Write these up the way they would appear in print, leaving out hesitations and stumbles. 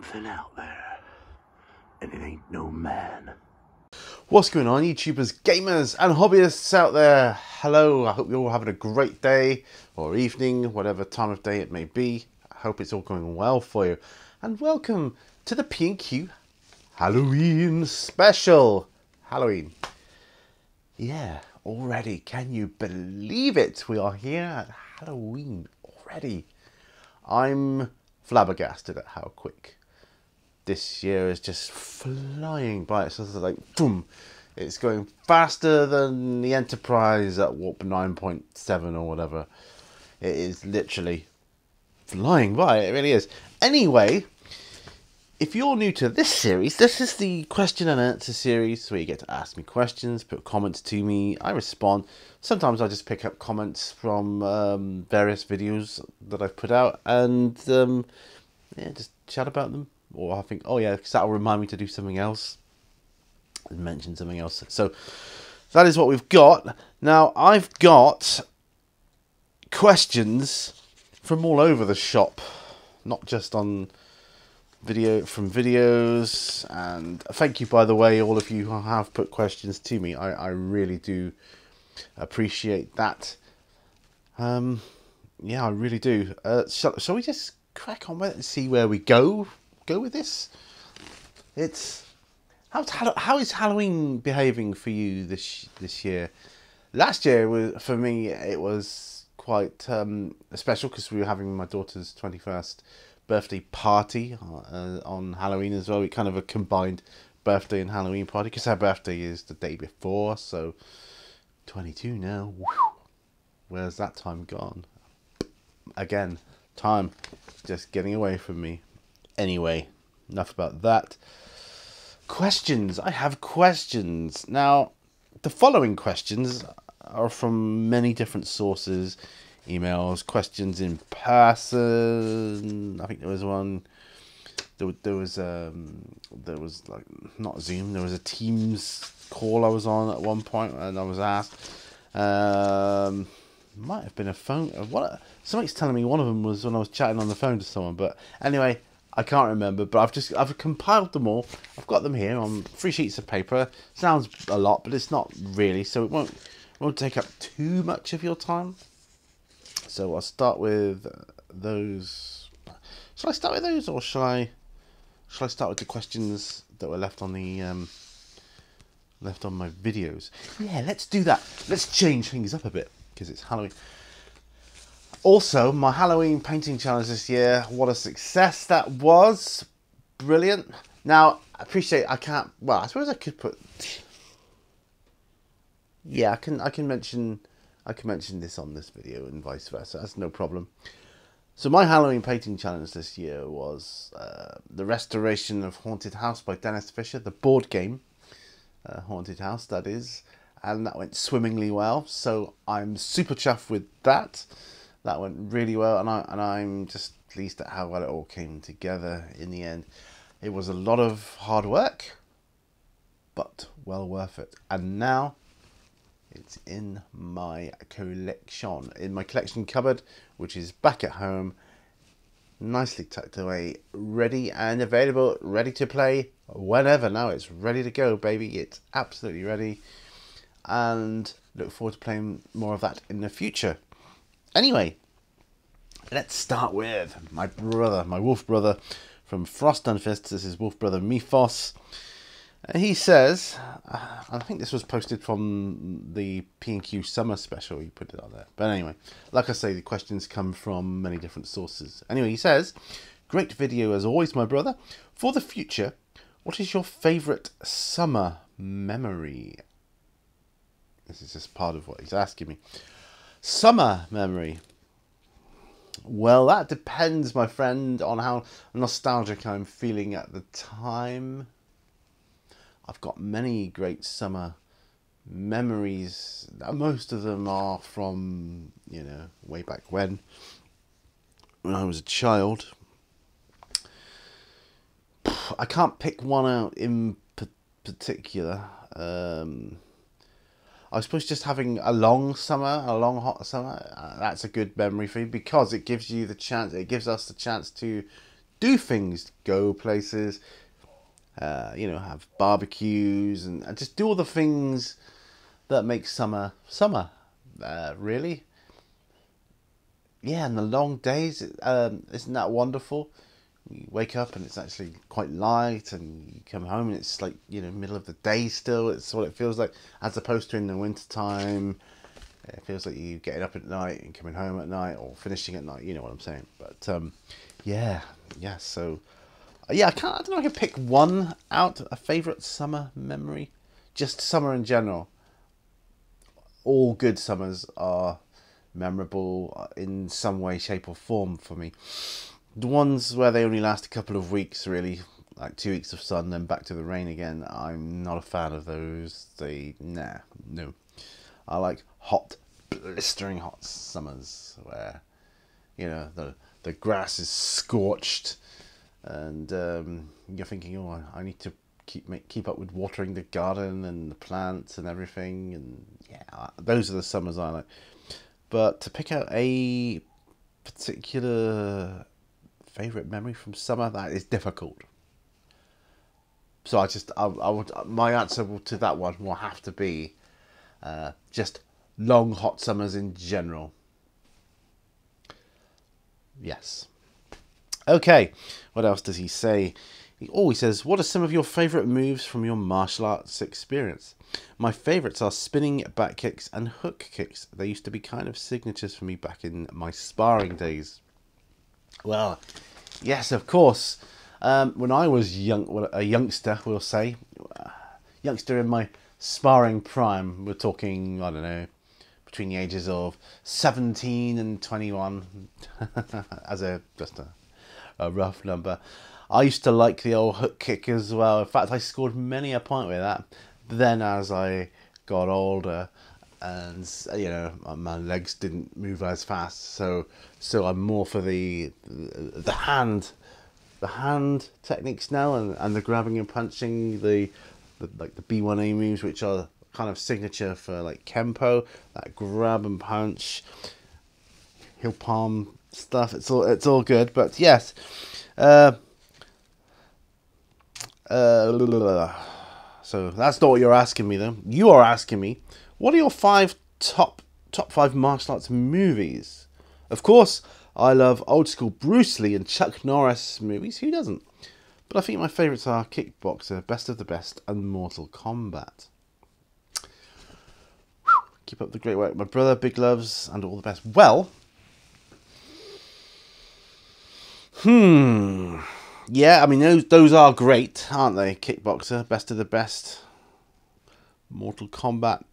something out there, and it ain't no man. What's going on, YouTubers, gamers and hobbyists out there? Hello, I hope you're all having a great day or evening, whatever time of day it may be. I hope it's all going well for you. And welcome to the P&Q Halloween special. Halloween. Yeah, already. Can you believe it? We are here at Halloween already. I'm flabbergasted at how quick this year is just flying by. It's just like boom. It's going faster than the Enterprise at warp 9.7 or whatever. It is literally flying by. It really is. Anyway, if you're new to this series, this is the question and answer series where you get to ask me questions, put comments to me, I respond. Sometimes I just pick up comments from various videos that I've put out and yeah, just chat about them. Or I think, oh yeah, because that'll remind me to do something else and mention something else. So that is what we've got. Now I've got questions from all over the shop, not just on videos. And thank you, by the way, all of you who have put questions to me. I really do appreciate that. Yeah, I really do. Shall we just crack on with it and see where we go with this? It's how is Halloween behaving for you this year? Last year was, for me, it was quite special because we were having my daughter's 21st birthday party on Halloween as well. We kind of a combined birthday and Halloween party because her birthday is the day before, so 22 now. Whew. Where's that time gone? Again, time just getting away from me. Anyway, enough about that. Questions. I have questions. Now, the following questions are from many different sources. Emails, questions in person. I think there was one. There was like not Zoom. There was a Teams call I was on at one point, and I was asked. Might have been a phone. Somebody's telling me one of them was when I was chatting on the phone to someone. But anyway, I can't remember. But I've compiled them all. I've got them here on 3 sheets of paper. Sounds a lot, but it's not really. So it won't take up too much of your time. So I'll start with those. Shall I start with those, or shall I start with the questions that were left on the left on my videos? Yeah, let's do that. Let's change things up a bit because it's Halloween. Also, my Halloween painting challenge this year, what a success that was. Brilliant. Now, I appreciate I can't, well, I suppose I could put, yeah, I can mention this on this video and vice versa. That's no problem. So my Halloween painting challenge this year was the restoration of Haunted House by Dennis Fisher, the board game, Haunted House, that is. And that went swimmingly well. So I'm super chuffed with that. That went really well, and I'm just pleased at how well it all came together in the end. It was a lot of hard work, but well worth it. And now it's in my collection cupboard, which is back at home, nicely tucked away, ready and available, ready to play whenever. Now it's ready to go, baby. It's absolutely ready, and look forward to playing more of that in the future. Anyway, let's start with my brother, my wolf brother from Frost and Fist. This is wolf brother Mythos. He says, I think this was posted from the P&Q summer special. You put it on there. But anyway, like I say, the questions come from many different sources. Anyway, he says, great video as always, my brother. For the future, what is your favourite summer memory? This is just part of what he's asking me. Summer memory. Well, that depends, my friend, on how nostalgic I'm feeling at the time. I've got many great summer memories. Most of them are from, you know, way back when I was a child. I can't pick one out in particular. I suppose just having a long summer, a long hot summer, that's a good memory for you because it gives you the chance, it gives us the chance to do things, go places, you know, have barbecues, and just do all the things that make summer summer, really. Yeah, and the long days, isn't that wonderful? You wake up and it's actually quite light, and you come home and it's like, you know, middle of the day still. It's what it feels like, as opposed to in the winter time. It feels like you getting up at night and coming home at night, or finishing at night. You know what I'm saying? But yeah. So yeah, I don't know if I can pick one out, a favourite summer memory. Just summer in general. All good summers are memorable in some way, shape or form for me. The ones where they only last a couple of weeks, really, like 2 weeks of sun, then back to the rain again, I'm not a fan of those. No. I like hot, blistering hot summers where, you know, the grass is scorched, and you're thinking, oh, I need to keep up with watering the garden and the plants and everything. And yeah, those are the summers I like. But to pick out a particular favourite memory from summer, that is difficult. So my answer to that one will have to be just long hot summers in general. Yes. Okay, what else does he say? He says, what are some of your favourite moves from your martial arts experience? My favourites are spinning back kicks and hook kicks. They used to be kind of signatures for me back in my sparring days. Well, yes, of course. When I was a youngster, we'll say, youngster in my sparring prime, we're talking, I don't know, between the ages of 17 and 21, as just a rough number. I used to like the old hook kick as well. In fact, I scored many a point with that. But then as I got older, and you know, my legs didn't move as fast, so I'm more for the hand techniques now, and the grabbing and punching, the like the B1A moves, which are kind of signature for like Kempo, that grab and punch, heel palm stuff. It's all good, but yes. So that's not what you're asking me, though. You are asking me, what are your top 5 martial arts movies? Of course, I love old school Bruce Lee and Chuck Norris movies. Who doesn't? But I think my favourites are Kickboxer, Best of the Best, and Mortal Kombat. Keep up the great work, my brother. Big loves and all the best. Well, yeah, I mean, those are great, aren't they? Kickboxer, Best of the Best, Mortal Kombat.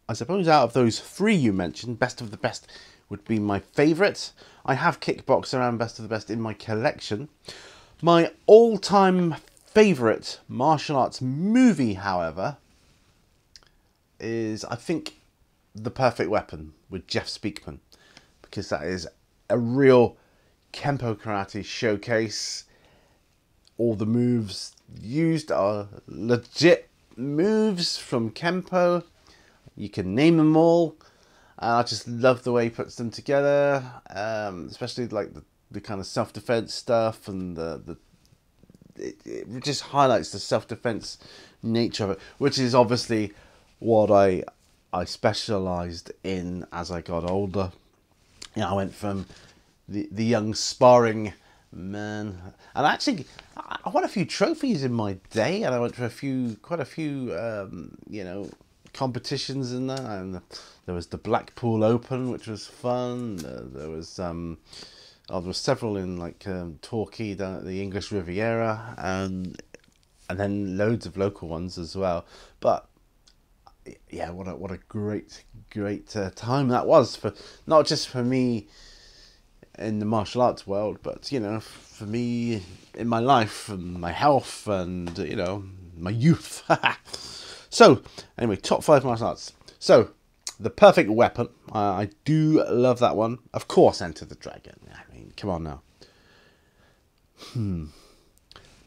I suppose out of those 3 you mentioned, Best of the Best would be my favourite. I have Kickboxer and Best of the Best in my collection. My all-time favourite martial arts movie, however, is, I think, The Perfect Weapon with Jeff Speakman, because that is a real Kempo karate showcase. All the moves used are legit moves from Kempo. You can name them all. I just love the way he puts them together, especially like the kind of self-defense stuff, and it just highlights the self-defense nature of it, which is obviously what I specialised in as I got older. You know, I went from the young sparring man, and actually I won a few trophies in my day, and I went to quite a few you know, competitions in that, and there was the Blackpool Open, which was fun. There was several in like Torquay down at the English Riviera, and then loads of local ones as well. But yeah, what a great time that was, for not just for me in the martial arts world, but, you know, for me in my life and my health and, you know, my youth. So anyway, top 5 martial arts. So The Perfect Weapon, I do love that one. Of course, Enter the Dragon. I mean, come on now.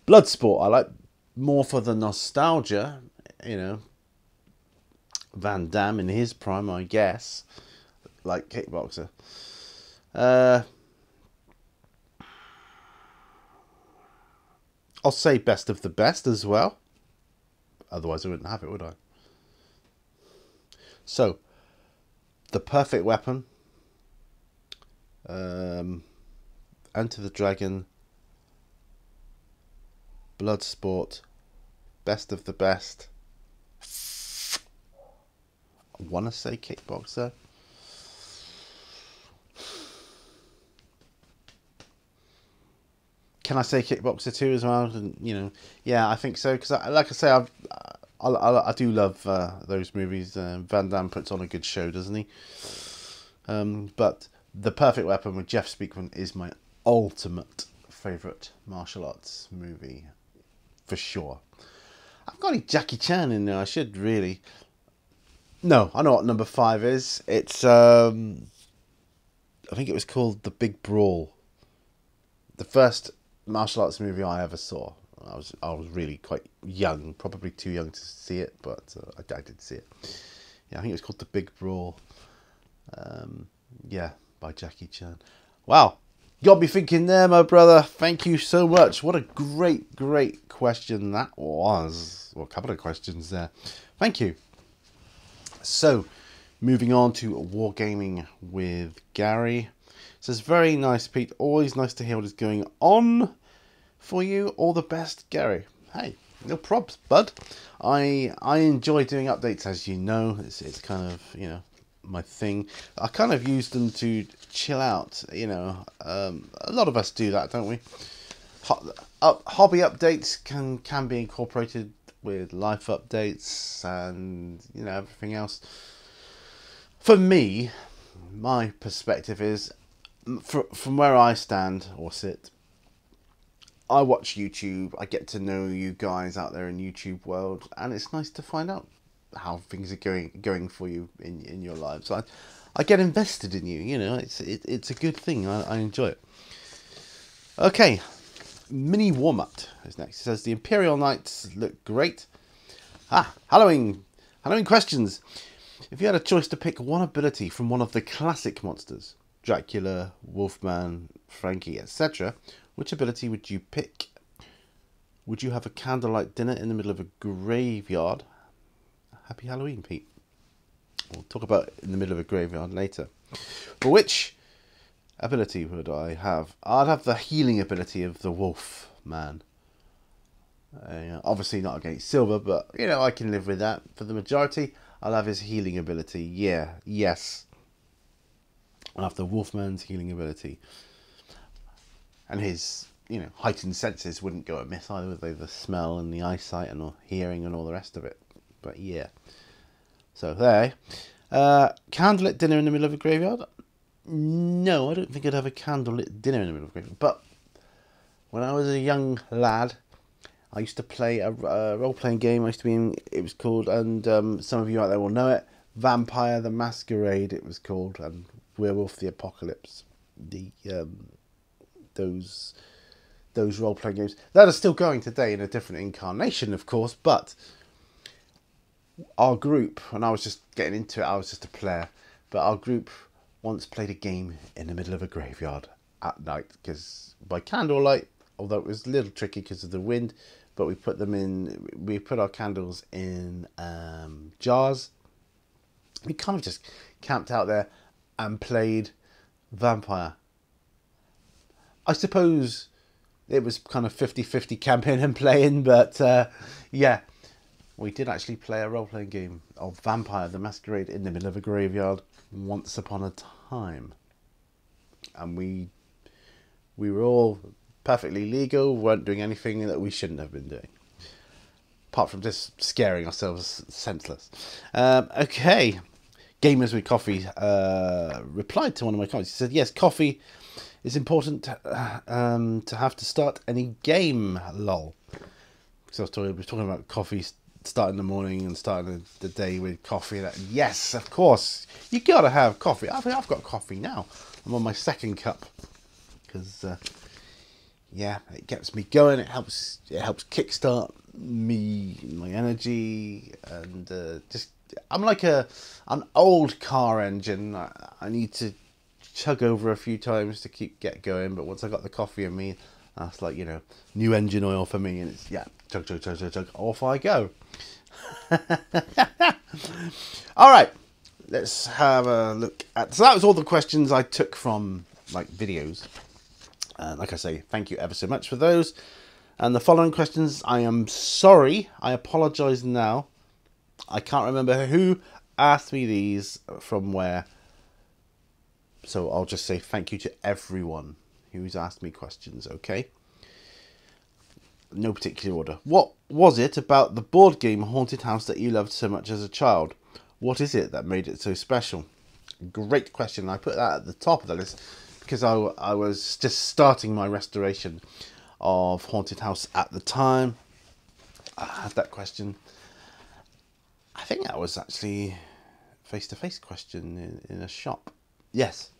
Bloodsport, I like more for the nostalgia, you know. Van Damme in his prime, I guess, like Kickboxer. I'll say best of the best as well. Otherwise I wouldn't have it, would I? So, The Perfect Weapon, Enter the Dragon, Bloodsport, Best of the Best. I want to say Kickboxer. Can I say Kickboxer 2 as well? And, you know, yeah, I think so. Because, like I say, I do love those movies. Van Damme puts on a good show, doesn't he? But The Perfect Weapon with Jeff Speakman is my ultimate favourite martial arts movie, for sure. I've got any Jackie Chan in there. I should really. No, I know what number 5 is. It's I think it was called The Big Brawl. The first martial arts movie I ever saw. I was really quite young, probably too young to see it, but I did see it. Yeah, I think it was called The Big Brawl. Yeah, by Jackie Chan. Wow, got me thinking there, my brother. Thank you so much. What a great question that was. Well, a couple of questions there. Thank you. So, moving on to Wargaming with Gary. It says, very nice, Pete. Always nice to hear what is going on for you. All the best, Gary. Hey, no props, bud. I enjoy doing updates, as you know. It's kind of, you know, my thing. I kind of use them to chill out, you know. A lot of us do that, don't we? Hobby updates can be incorporated with life updates and, you know, everything else. For me, my perspective is, from where I stand or sit, I watch YouTube. I get to know you guys out there in YouTube world, and it's nice to find out how things are going for you in your lives. I get invested in you. You know, it's a good thing. I enjoy it. Okay, Mini Warm-Up is next. It says the Imperial Knights look great. Halloween questions. If you had a choice to pick one ability from one of the classic monsters, Dracula, Wolfman, Frankie, etc., which ability would you pick? Would you have a candlelight dinner in the middle of a graveyard? Happy Halloween, Pete. We'll talk about in the middle of a graveyard later. But which ability would I have? I'd have the healing ability of the Wolfman. Obviously not against Silver, but, you know, I can live with that. For the majority, I'll have his healing ability. Yeah, yes. I'll have the Wolfman's healing ability. And his, you know, heightened senses wouldn't go amiss either, would they? The smell and the eyesight and the hearing and all the rest of it. But yeah. So there. Candlelit dinner in the middle of a graveyard? No, I don't think I'd have a candlelit dinner in the middle of a graveyard. But when I was a young lad, I used to play a role-playing game. I used to be in, it was called, and some of you out there will know it, Vampire the Masquerade it was called, and Werewolf the Apocalypse. Those role-playing games that are still going today in a different incarnation, of course, but our group, and I was just getting into it, I was just a player, but our group once played a game in the middle of a graveyard at night, because by candlelight, although it was a little tricky because of the wind, but we put our candles in jars. We kind of just camped out there and played Vampire. I suppose it was kind of 50-50 camping and playing, but yeah, we did actually play a role-playing game of Vampire the Masquerade in the middle of a graveyard once upon a time. And we were all perfectly legal, weren't doing anything that we shouldn't have been doing. Apart from just scaring ourselves senseless. Okay. Gamers with Coffee replied to one of my comments. He said, yes, coffee is important to have to start any game, lol. So I was talking about coffee starting the morning and starting the day with coffee. Yes, of course. You got to have coffee. I've got coffee now. I'm on my second cup. Because, yeah, it gets me going. It helps kickstart my get and just... I'm like an old car engine. I need to chug over a few times to get going, but once I got the coffee in me, That's like, you know, new engine oil for me. And it's, yeah, chug, chug, chug, chug, chug, off I go. All right, let's have a look at... So that was all the questions I took from, like, videos. Like I say, thank you ever so much for those. And the following questions, I am sorry. I apologise now. I can't remember who asked me these from where. So I'll just say thank you to everyone who's asked me questions, okay? No particular order. What was it about the board game Haunted House that you loved so much as a child? What is it that made it so special? Great question. I put that at the top of the list because I was just starting my restoration of Haunted House at the time. I had that question. I think that was actually face-to-face question in a shop. Yes.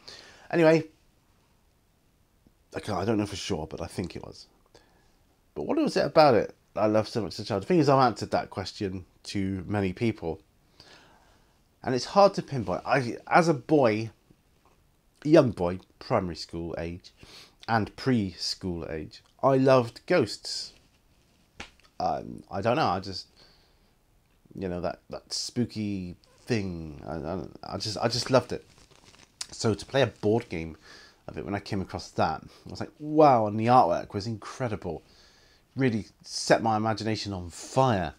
Anyway, I don't know for sure, but I think it was. But what was it about it I loved so much as a child? The thing is, I've answered that question to many people. And it's hard to pinpoint. As a boy, young boy, primary school age, and preschool age, I loved ghosts. I don't know. I just, you know, that spooky thing. I just loved it. So to play a board game of it, when I came across that, I was like, wow! And the artwork was incredible. Really set my imagination on fire.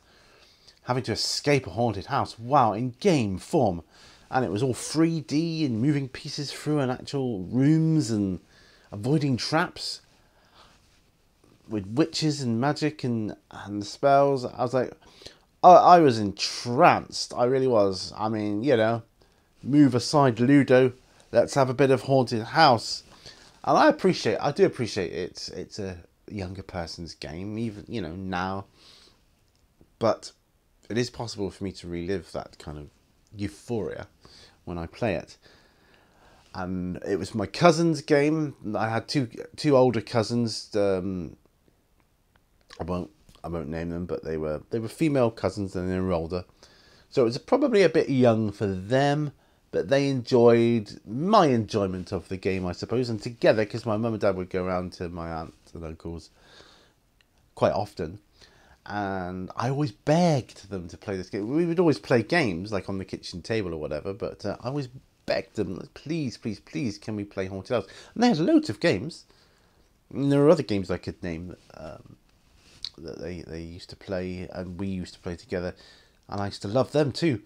Having to escape a haunted house, wow, in game form. And it was all 3D and moving pieces through an actual rooms and avoiding traps with witches and magic and spells. I was like, I was entranced. I really was. I mean, you know, move aside Ludo. Let's have a bit of haunted house. And I do appreciate it. It's a younger person's game, even, you know, now. But it is possible for me to relive that kind of euphoria when I play it. And it was my cousin's game. I had two older cousins. I won't name them, but they were female cousins and they were older. So it was probably a bit young for them, but they enjoyed my enjoyment of the game, I suppose. And together, because my mum and dad would go around to my aunts and uncles quite often. And I always begged them to play this game. We would always play games, like on the kitchen table or whatever, but I always begged them, please, please, please, can we play Haunted House? And they had loads of games. And there are other games I could name that they used to play and we used to play together. And I used to love them too.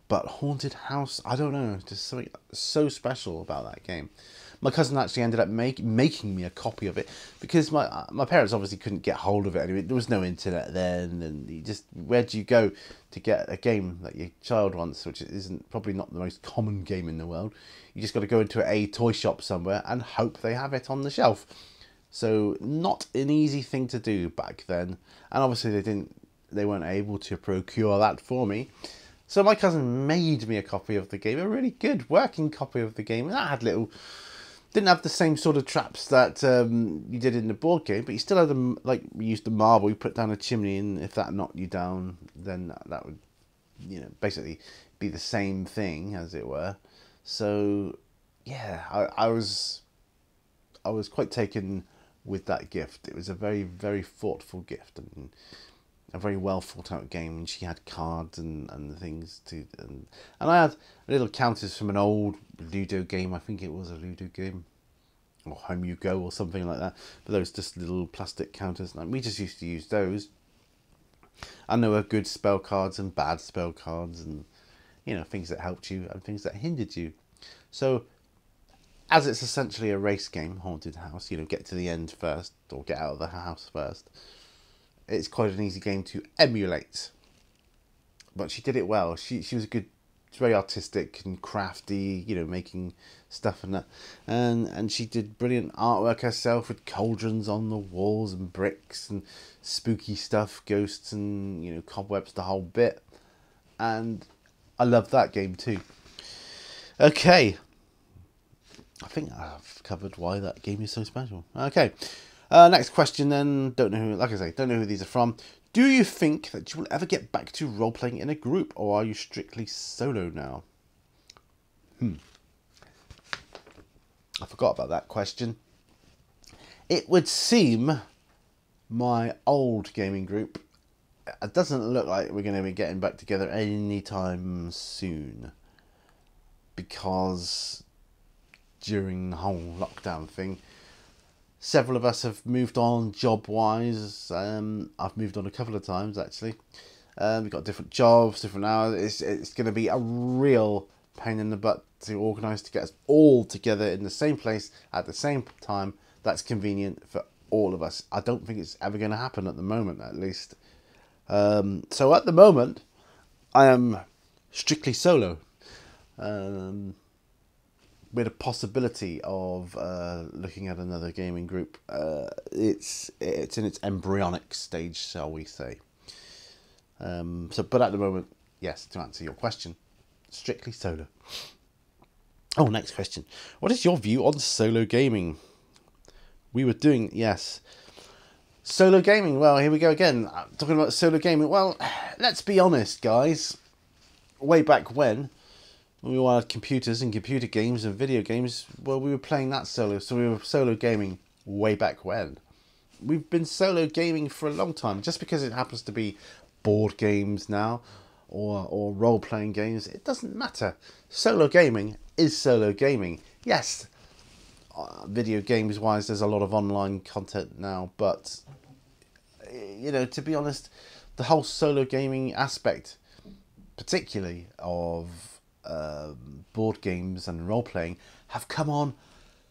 But Haunted House, I don't know, just something so special about that game. My cousin actually ended up making me a copy of it because my parents obviously couldn't get hold of it anyway. There was no internet then, and where do you go to get a game that your child wants, which isn't probably not the most common game in the world. You just got to go into a toy shop somewhere and hope they have it on the shelf. So not an easy thing to do back then, and obviously they weren't able to procure that for me. So my cousin made me a copy of the game, a really good working copy of the game, and that had didn't have the same sort of traps that you did in the board game, but you still had them, like, you used the marble, you put down a chimney, and if that knocked you down, then that would, you know, basically be the same thing, as it were. So, yeah, I was quite taken with that gift. It was a very, very thoughtful gift, and a very well thought out game, and she had cards and things to, and I had little counters from an old Ludo game. I think it was a Ludo game, or Home You Go or something like that, but those just little plastic counters, and we just used to use those. And there were good spell cards and bad spell cards, and, you know, things that helped you and things that hindered you. So as it's essentially a race game, Haunted House, you know, get to the end first or get out of the house first, it's quite an easy game to emulate. But she did it well. She was very artistic and crafty, you know, making stuff and that. And she did brilliant artwork herself with cauldrons on the walls and bricks and spooky stuff, ghosts and, you know, cobwebs, the whole bit. And I love that game too. Okay. I think I've covered why that game is so special. Okay. Next question then. Don't know who these are from. Do you think that you will ever get back to role-playing in a group, or are you strictly solo now? I forgot about that question. It would seem my old gaming group, it doesn't look like we're going to be getting back together anytime soon, because during the whole lockdown thing, several of us have moved on job-wise. I've moved on a couple of times, actually. We've got different jobs, different hours. It's going to be a real pain in the butt to organise to get us all together in the same place at the same time. That's convenient for all of us. I don't think it's ever going to happen at the moment, at least. So at the moment, I am strictly solo. With a possibility of looking at another gaming group. It's in its embryonic stage, shall we say. But at the moment, yes, to answer your question, strictly solo. Oh, next question. What is your view on solo gaming? We were doing, yes. Solo gaming, well, here we go again. Talking about solo gaming. Well, let's be honest, guys. Way back when we all had computers and computer games and video games, well, we were playing that solo. So we were solo gaming way back when. We've been solo gaming for a long time. Just because it happens to be board games now or role-playing games, it doesn't matter. Solo gaming is solo gaming. Yes, video games wise, there's a lot of online content now, but you know, to be honest, the whole solo gaming aspect, particularly of board games and role-playing, have come on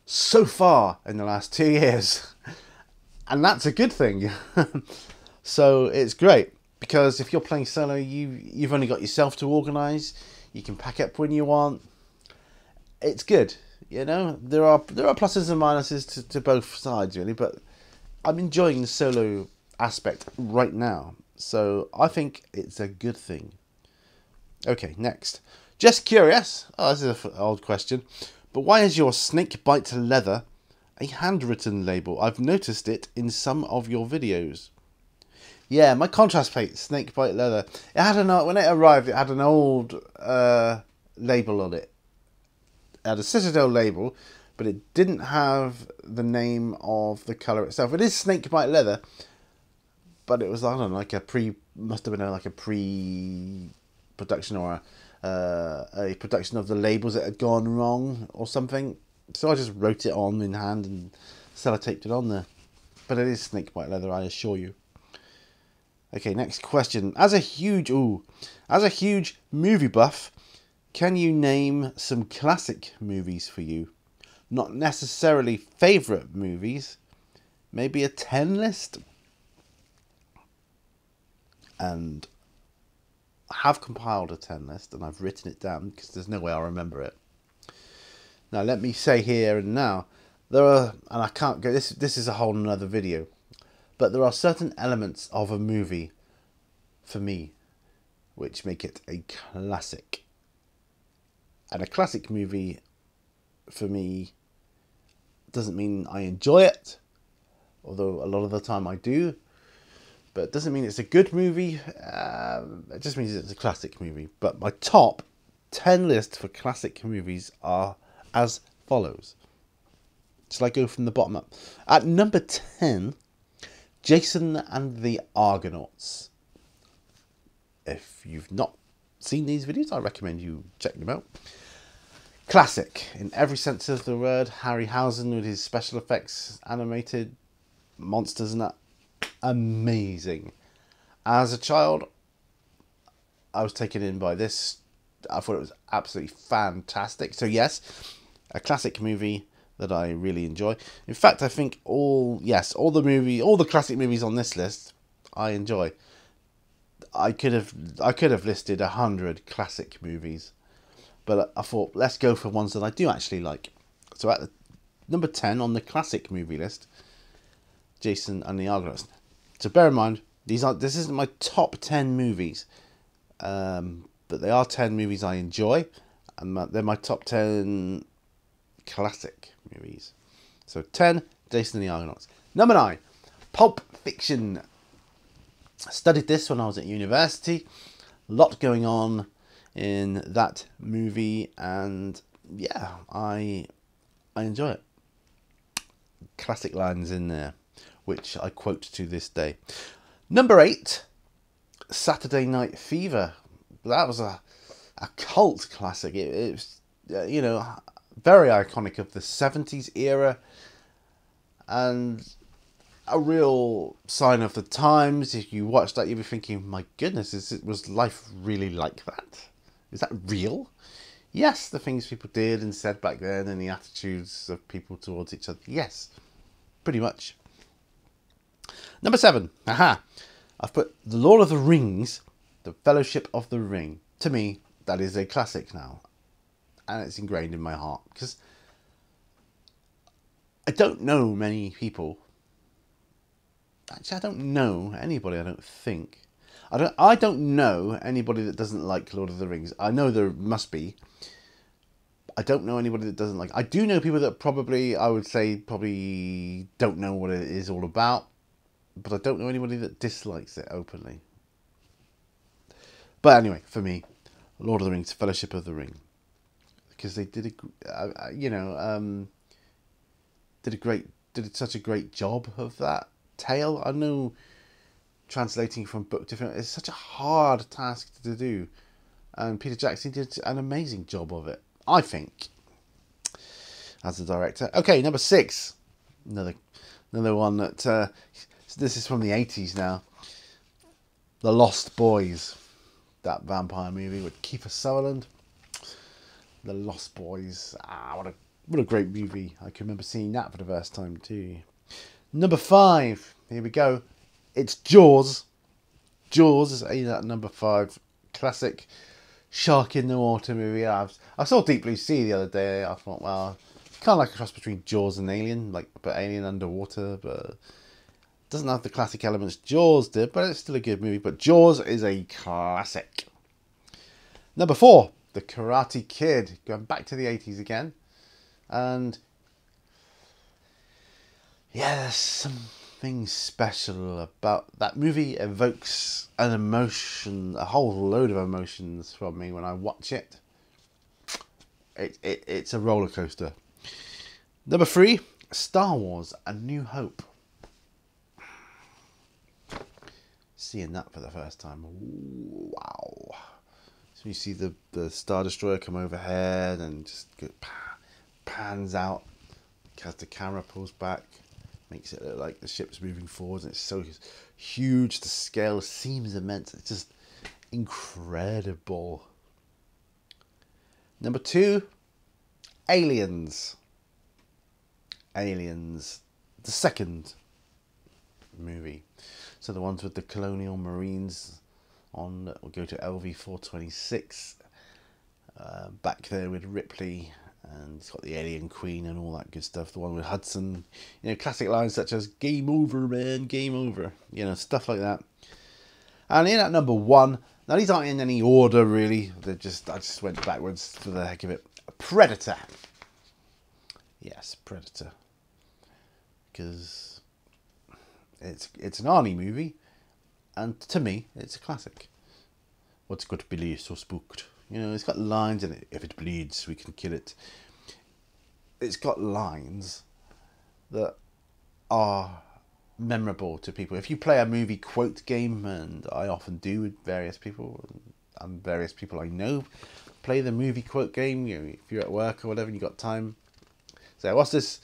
so far in the last 2 years. And that's a good thing. So it's great, because if you're playing solo, you've only got yourself to organise. You can pack up when you want. It's good, you know. There are pluses and minuses to both sides, really, but I'm enjoying the solo aspect right now. So I think it's a good thing. Okay, next. Just curious. Oh, this is an old question. But why is your snake bite leather a handwritten label? I've noticed it in some of your videos. Yeah, my contrast plate, snake bite leather. It had when it arrived, it had an old label on it. It had a Citadel label, but it didn't have the name of the colour itself. It is snake bite leather, but it was, I don't know, like must have been like a pre-production or a production of the labels that had gone wrong or something. So I just wrote it on in hand and sellotaped it on there. But it is snake bite leather, I assure you. Okay, next question. As a huge movie buff, can you name some classic movies for you? Not necessarily favourite movies. Maybe a 10 list? And I have compiled a 10 list and I've written it down because there's no way I'll remember it. Now let me say here and now, there are, and I can't go, this is a whole nother video, but there are certain elements of a movie for me which make it a classic. And a classic movie for me doesn't mean I enjoy it, although a lot of the time I do. But it doesn't mean it's a good movie. It just means it's a classic movie. But my top 10 list for classic movies are as follows. Shall I go from the bottom up? At number 10, Jason and the Argonauts. If you've not seen these videos, I recommend you check them out. Classic in every sense of the word. Harryhausen with his special effects, animated monsters and that. Amazing. As a child, I was taken in by this. I thought it was absolutely fantastic. So yes, a classic movie that I really enjoy. In fact, I think all the classic movies on this list I enjoy. I could have listed 100 classic movies, but I thought let's go for ones that I do actually like. So at number 10 on the classic movie list, Jason and the Argonauts. So bear in mind, this isn't my top 10 movies, but they are 10 movies I enjoy, and they're my top 10 classic movies. So 10, Jason and the Argonauts. Number 9, Pulp Fiction. I studied this when I was at university. A lot going on in that movie, and yeah, I enjoy it. classic lines in there, which I quote to this day. Number 8, Saturday Night Fever. That was a cult classic. It was, you know, very iconic of the 70s era, and a real sign of the times. If you watch that, you'll be thinking, my goodness, was life really like that? Is that real? Yes, the things people did and said back then, and the attitudes of people towards each other. Yes, pretty much. Number 7, I've put The Lord of the Rings, The Fellowship of the Ring. To me, that is a classic now, and it's ingrained in my heart, because I don't know many people. Actually, I don't know anybody, I don't think. I don't know anybody that doesn't like Lord of the Rings. I know there must be. I don't know anybody that doesn't like. I do know people that probably don't know what it is all about, but I don't know anybody that dislikes it openly. But anyway, for me, Lord of the Rings, Fellowship of the Ring, because they did such a great job of that tale. I know translating from book to film is such a hard task to do, and Peter Jackson did an amazing job of it, I think, as a director. Okay, number 6, another one that this is from the 80s now. The Lost Boys, that vampire movie with Kiefer Sutherland. The Lost Boys, what a great movie. I can remember seeing that for the first time too. Number 5, here we go. It's Jaws. Jaws is at number 5. Classic shark in the water movie. I saw Deep Blue Sea the other day. I thought, well, kind of like a cross between Jaws and Alien, but Alien underwater, but it doesn't have the classic elements Jaws did, but it's still a good movie. But Jaws is a classic. Number 4, The Karate Kid. Going back to the 80s again. And yeah, there's something special about that movie. Evokes an emotion, a whole load of emotions from me when I watch it. It's a roller coaster. Number 3, Star Wars: A New Hope. Seeing that for the first time, wow! So you see the Star Destroyer come overhead and just pans out as the camera pulls back, makes it look like the ship's moving forward, and it's so huge. The scale seems immense. It's just incredible. Number 2, Aliens. Aliens, the second movie. So the ones with the colonial marines on that will go to LV-426. Back there with Ripley, and it's got the alien queen and all that good stuff. The one with Hudson, classic lines such as "Game over, man, game over," stuff like that. And in at number 1, now these aren't in any order really. I just went backwards for the heck of it. Predator. Yes, Predator. Because it's an Arnie movie, and to me, it's a classic. What's got to be so spooked? It's got lines in it. If it bleeds, we can kill it. It's got lines that are memorable to people. If you play a movie quote game, and I often do with various people, and various people I know play the movie quote game. If you're at work or whatever, and you got time, say, "What's this?"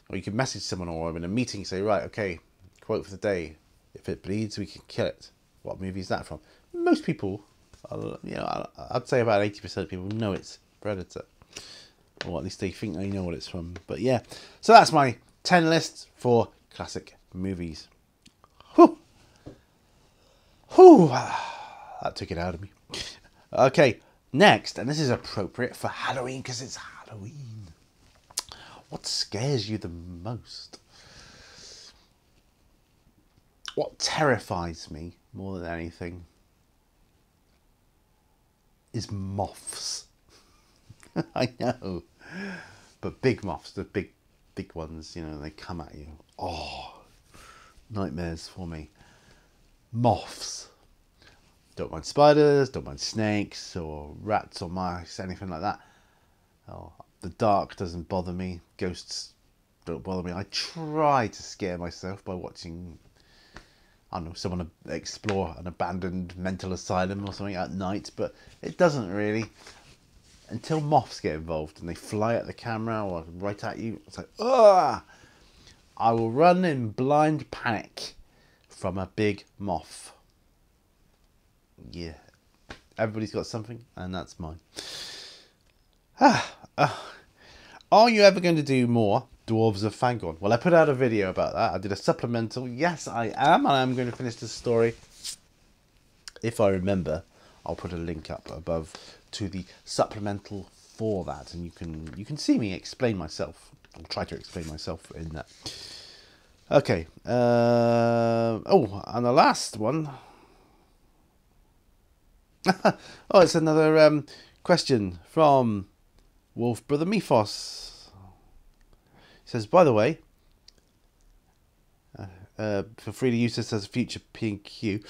Or you can message someone, or I'm in a meeting, say, "Right, okay, quote for the day. If it bleeds, we can kill it." What movie is that from? Most people, I'd say about 80% of people know it's Predator. Or at least they think they know what it's from. But yeah, so that's my 10 list for classic movies. Whew. Whew. That took it out of me. Okay, next, and this is appropriate for Halloween because it's Halloween. What scares you the most? What terrifies me more than anything is moths. I know, but big moths, the big ones, they come at you. Oh, nightmares for me. Moths. Don't mind spiders, don't mind snakes or rats or mice, anything like that. Oh, the dark doesn't bother me. Ghosts don't bother me. I try to scare myself by watching, I don't know, someone explore an abandoned mental asylum or something at night, but it doesn't really. Until moths get involved and they fly at the camera or right at you, it's like, ugh! I will run in blind panic from a big moth. Yeah. Everybody's got something, and that's mine. Are you ever going to do more Dwarves of Fagon? Well, I put out a video about that. I did a supplemental. Yes, I am. And I'm going to finish the story. If I remember, I'll put a link up above to the supplemental for that. And you can see me explain myself. I'll try to explain myself in that. Okay. Oh, and the last one. Oh, it's another question from Wolf Brother Mephos. He says, by the way, feel free to use this as a future P&Q,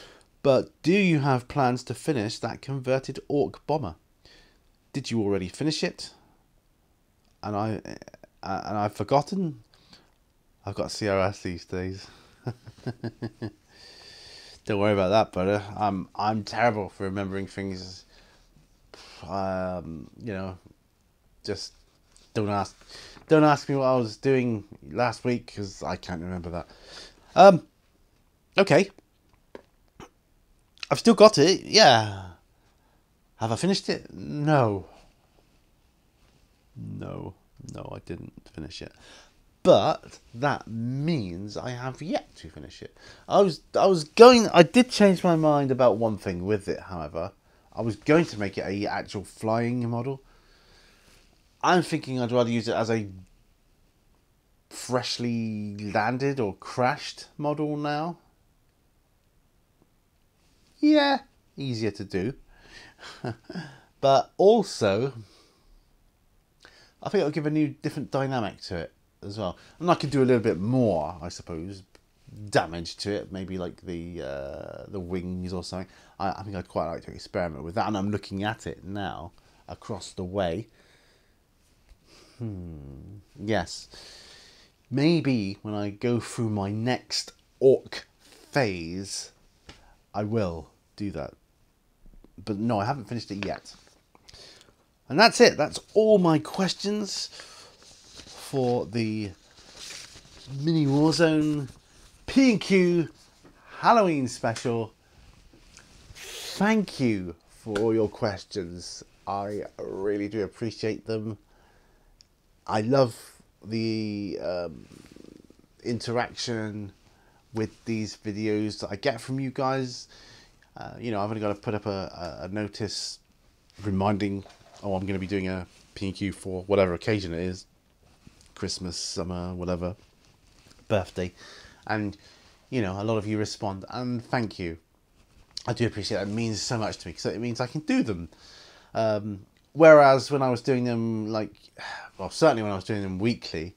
but do you have plans to finish that converted orc bomber? Did you already finish it? And I've forgotten. I've got CRS these days. Don't worry about that, brother. I'm terrible for remembering things. You know, just don't ask me what I was doing last week because I can't remember that. Okay. I've still got it. Yeah. Have I finished it? No, I didn't finish it. But that means I have yet to finish it. I did change my mind about one thing with it, however. I was going to make it a actual flying model. I'm thinking I'd rather use it as a freshly landed or crashed model now. Yeah, easier to do. But also, I think it'll give a new, different dynamic to it as well. And I could do a little bit more, I suppose, damage to it, maybe like the wings or something. I think I'd quite like to experiment with that, and I'm looking at it now across the way. Yes, maybe when I go through my next orc phase, I will do that. But no, I haven't finished it yet. And that's it. That's all my questions for the Mini Warzone P&Q Halloween special. Thank you for all your questions. I really do appreciate them. I love the interaction with these videos that I get from you guys. You know, I've only got to put up a notice reminding, oh, I'm going to be doing a P&Q for whatever occasion it is. Christmas, summer, whatever, birthday. And, you know, a lot of you respond, and thank you. I do appreciate that. It means so much to me, because it means I can do them. Whereas when I was doing them, like, well, certainly when I was doing them weekly,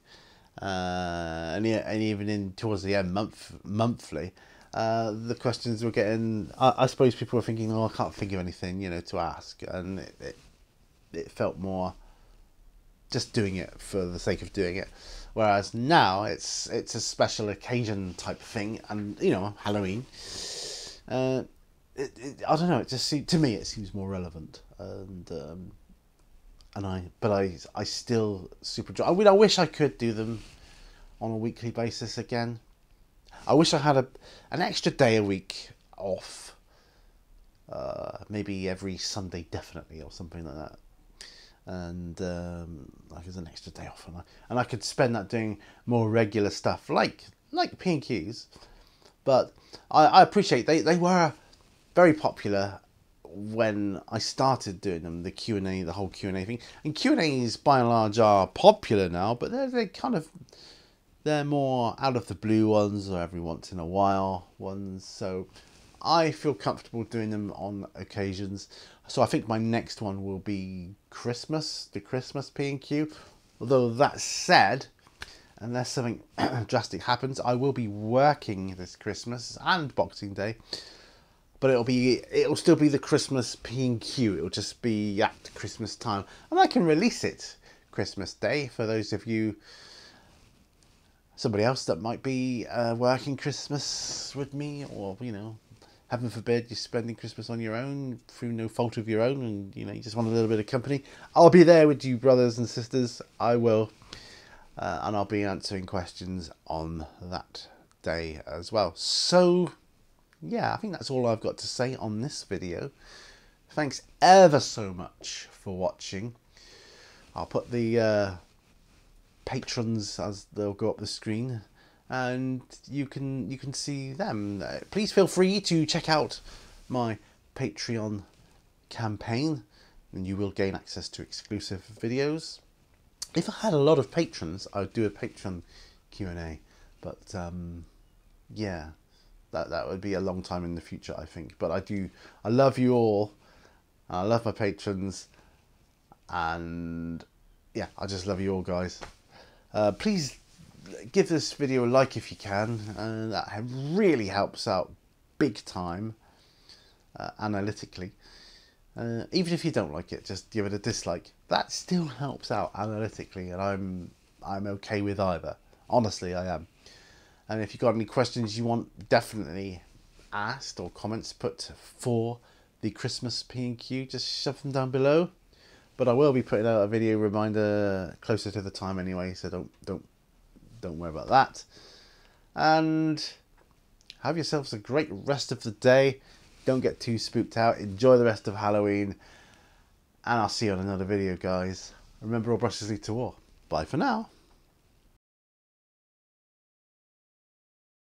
and even in towards the end, monthly, the questions were getting, I suppose people were thinking, oh, I can't think of anything, you know, to ask. And it felt more just doing it for the sake of doing it. Whereas now it's a special occasion type thing, and, you know, Halloween. I don't know. It just to me it seems more relevant, and I still super enjoy. I mean, I wish I could do them on a weekly basis again. I wish I had an extra day a week off. Maybe every Sunday, definitely, or something like that. And like as an extra day off, and I could spend that doing more regular stuff, like P&Qs. But I appreciate they were very popular when I started doing them, the Q&A, the whole Q&A thing. And Q&As by and large are popular now, but they're more out of the blue ones, or every once in a while ones. So I feel comfortable doing them on occasions. So I think my next one will be Christmas, the Christmas P&Q. Although that said, unless something drastic happens, I will be working this Christmas and Boxing Day. But it'll still be the Christmas P&Q. It'll just be at Christmas time, and I can release it Christmas Day for those of you somebody else that might be working Christmas with me, or, you know, heaven forbid, you're spending Christmas on your own through no fault of your own, and, you know, you just want a little bit of company. I'll be there with you, brothers and sisters. I will. And I'll be answering questions on that day as well. So, yeah, I think that's all I've got to say on this video. Thanks ever so much for watching. I'll put the patrons as they'll go up the screen, and you can see them. Please feel free to check out my Patreon campaign, and you will gain access to exclusive videos. If I had a lot of patrons, I'd do a Patreon Q&A, but yeah, that would be a long time in the future, I think. But I love you all. I love my patrons, and yeah, I just love you all, guys. Please give this video a like if you can, and that really helps out big time analytically. Even if you don't like it, just give it a dislike. That still helps out analytically, and I'm okay with either. Honestly, I am. And if you've got any questions you want definitely asked, or comments put for the Christmas P&Q, just shove them down below. But I will be putting out a video reminder closer to the time anyway, so don't worry about that. And have yourselves a great rest of the day. Don't get too spooked out. Enjoy the rest of Halloween. And I'll see you on another video, guys. Remember, all brushes lead to war. Bye for now.